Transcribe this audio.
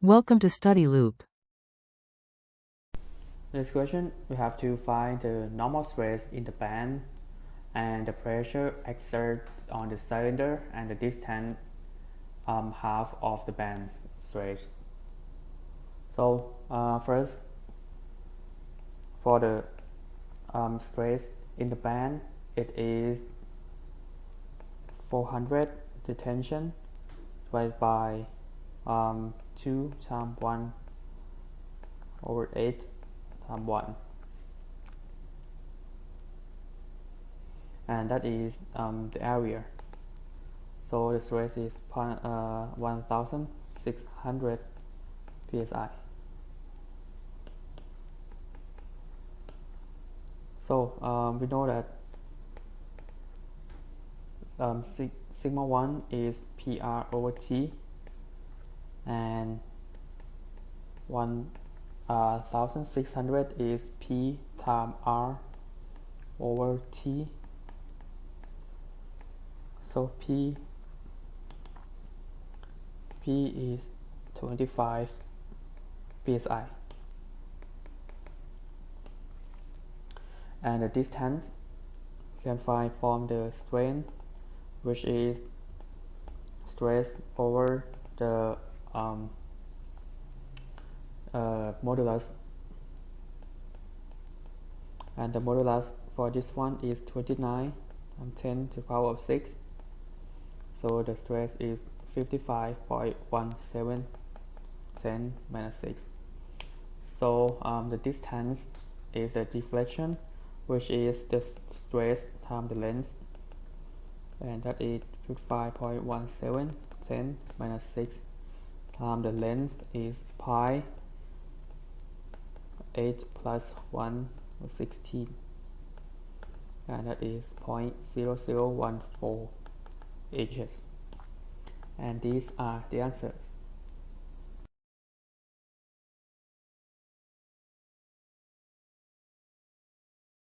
Welcome to Study Loop. This question, we have to find the normal stress in the band and the pressure exerted on the cylinder and the distance half of the band stress. So first, for the stress in the band, it is 400 the tension divided by 2 times 1 over 8 times 1, and that is the area. So the stress is 1600 psi. So we know that sigma 1 is PR over T, and 1600 is P times R over T. So P is 25 psi, and the distance you can find from the strain, which is stress over the modulus, and the modulus for this one is 29 times 10 to the power of 6. So the stress is 55.17 10 minus 6. So the distance is the deflection, which is the stress times the length, and that is 55.17 10 minus 6 times the length is pi 8 plus 1 16, and that is 0.0014 inches. And these are the answers.